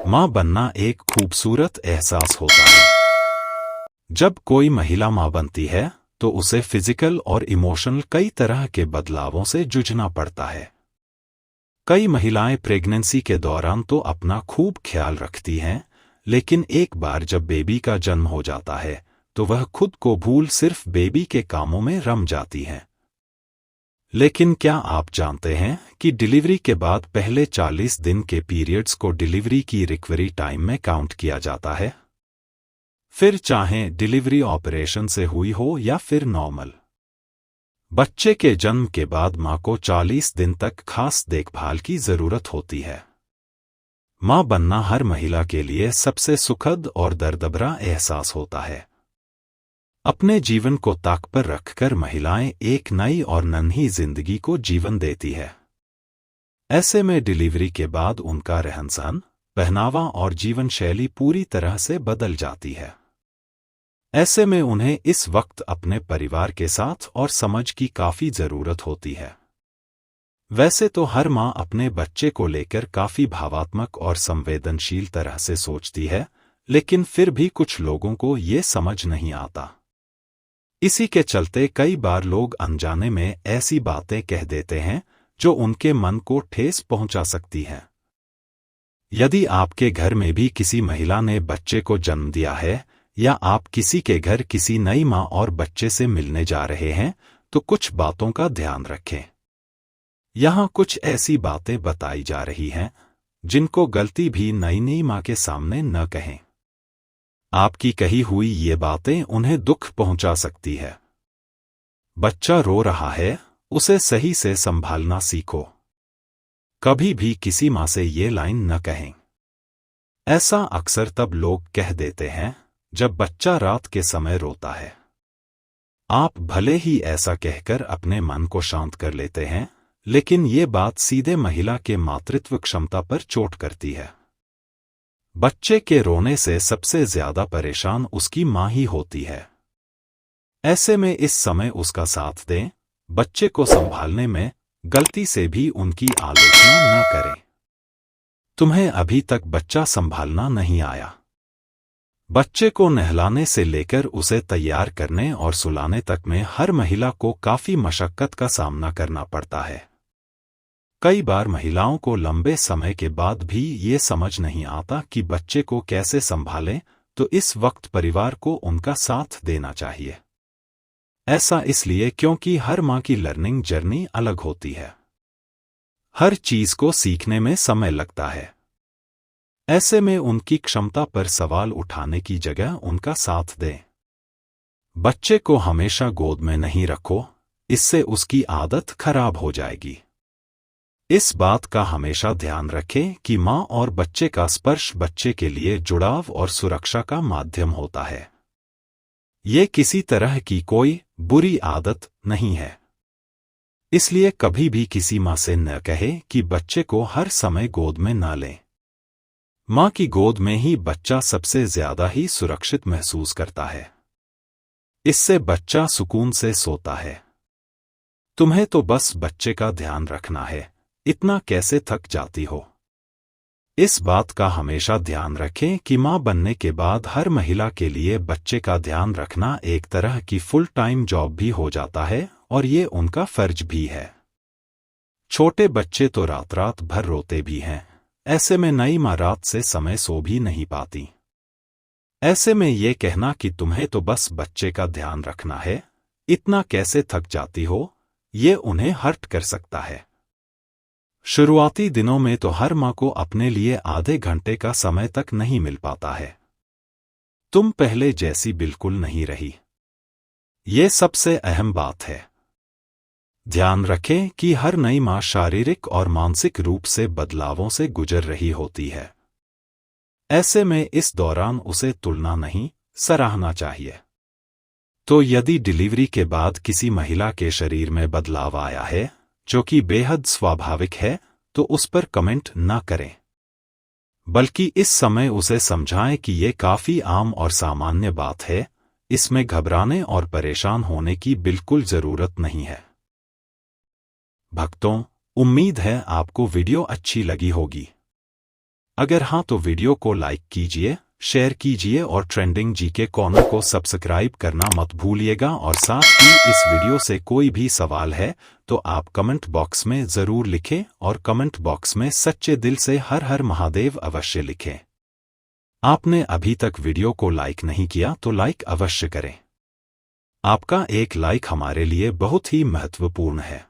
माँ बनना एक खूबसूरत एहसास होता है। जब कोई महिला माँ बनती है तो उसे फिजिकल और इमोशनल कई तरह के बदलावों से जूझना पड़ता है। कई महिलाएं प्रेगनेंसी के दौरान तो अपना खूब ख्याल रखती हैं, लेकिन एक बार जब बेबी का जन्म हो जाता है तो वह खुद को भूल सिर्फ बेबी के कामों में रम जाती हैं। लेकिन क्या आप जानते हैं कि डिलीवरी के बाद पहले 40 दिन के पीरियड्स को डिलीवरी की रिकवरी टाइम में काउंट किया जाता है? फिर चाहे डिलीवरी ऑपरेशन से हुई हो या फिर नॉर्मल। बच्चे के जन्म के बाद मां को 40 दिन तक खास देखभाल की जरूरत होती है। मां बनना हर महिला के लिए सबसे सुखद और दर्दभरा एहसास होता है। अपने जीवन को ताक पर रखकर महिलाएं एक नई और नन्ही जिंदगी को जीवन देती है। ऐसे में डिलीवरी के बाद उनका रहन-सहन, पहनावा और जीवन शैली पूरी तरह से बदल जाती है। ऐसे में उन्हें इस वक्त अपने परिवार के साथ और समझ की काफी जरूरत होती है। वैसे तो हर मां अपने बच्चे को लेकर काफी भावात्मक और संवेदनशील तरह से सोचती है, लेकिन फिर भी कुछ लोगों को ये समझ नहीं आता। इसी के चलते कई बार लोग अनजाने में ऐसी बातें कह देते हैं जो उनके मन को ठेस पहुंचा सकती हैं। यदि आपके घर में भी किसी महिला ने बच्चे को जन्म दिया है या आप किसी के घर किसी नई मां और बच्चे से मिलने जा रहे हैं तो कुछ बातों का ध्यान रखें। यहां कुछ ऐसी बातें बताई जा रही हैं जिनको गलती भी नई मां के सामने न कहें। आपकी कही हुई ये बातें उन्हें दुख पहुंचा सकती है। बच्चा रो रहा है, उसे सही से संभालना सीखो। कभी भी किसी मां से ये लाइन न कहें। ऐसा अक्सर तब लोग कह देते हैं जब बच्चा रात के समय रोता है। आप भले ही ऐसा कहकर अपने मन को शांत कर लेते हैं, लेकिन ये बात सीधे महिला के मातृत्व क्षमता पर चोट करती है। बच्चे के रोने से सबसे ज्यादा परेशान उसकी मां ही होती है। ऐसे में इस समय उसका साथ दें, बच्चे को संभालने में गलती से भी उनकी आलोचना न करें। तुम्हें अभी तक बच्चा संभालना नहीं आया। बच्चे को नहलाने से लेकर उसे तैयार करने और सुलाने तक में हर महिला को काफी मशक्कत का सामना करना पड़ता है। कई बार महिलाओं को लंबे समय के बाद भी ये समझ नहीं आता कि बच्चे को कैसे संभालें, तो इस वक्त परिवार को उनका साथ देना चाहिए। ऐसा इसलिए क्योंकि हर मां की लर्निंग जर्नी अलग होती है। हर चीज को सीखने में समय लगता है। ऐसे में उनकी क्षमता पर सवाल उठाने की जगह उनका साथ दें। बच्चे को हमेशा गोद में नहीं रखो, इससे उसकी आदत खराब हो जाएगी। इस बात का हमेशा ध्यान रखें कि मां और बच्चे का स्पर्श बच्चे के लिए जुड़ाव और सुरक्षा का माध्यम होता है। ये किसी तरह की कोई बुरी आदत नहीं है। इसलिए कभी भी किसी मां से न कहे कि बच्चे को हर समय गोद में न लें। मां की गोद में ही बच्चा सबसे ज्यादा ही सुरक्षित महसूस करता है। इससे बच्चा सुकून से सोता है। तुम्हें तो बस बच्चे का ध्यान रखना है, इतना कैसे थक जाती हो। इस बात का हमेशा ध्यान रखें कि मां बनने के बाद हर महिला के लिए बच्चे का ध्यान रखना एक तरह की फुल टाइम जॉब भी हो जाता है और ये उनका फर्ज भी है। छोटे बच्चे तो रात रात भर रोते भी हैं। ऐसे में नई मां रात से समय सो भी नहीं पाती। ऐसे में ये कहना कि तुम्हें तो बस बच्चे का ध्यान रखना है, इतना कैसे थक जाती हो, ये उन्हें हर्ट कर सकता है। शुरुआती दिनों में तो हर मां को अपने लिए आधे घंटे का समय तक नहीं मिल पाता है। तुम पहले जैसी बिल्कुल नहीं रही। ये सबसे अहम बात है। ध्यान रखें कि हर नई मां शारीरिक और मानसिक रूप से बदलावों से गुजर रही होती है। ऐसे में इस दौरान उसे तुलना नहीं, सराहना चाहिए। तो यदि डिलीवरी के बाद किसी महिला के शरीर में बदलाव आया है, जो कि बेहद स्वाभाविक है, तो उस पर कमेंट न करें। बल्कि इस समय उसे समझाएं कि ये काफी आम और सामान्य बात है, इसमें घबराने और परेशान होने की बिल्कुल जरूरत नहीं है। भक्तों, उम्मीद है आपको वीडियो अच्छी लगी होगी। अगर हाँ तो वीडियो को लाइक कीजिए, शेयर कीजिए और ट्रेंडिंग जीके कॉर्नर को सब्सक्राइब करना मत भूलिएगा। और साथ ही इस वीडियो से कोई भी सवाल है तो आप कमेंट बॉक्स में ज़रूर लिखें और कमेंट बॉक्स में सच्चे दिल से हर हर महादेव अवश्य लिखें। आपने अभी तक वीडियो को लाइक नहीं किया तो लाइक अवश्य करें। आपका एक लाइक हमारे लिए बहुत ही महत्वपूर्ण है।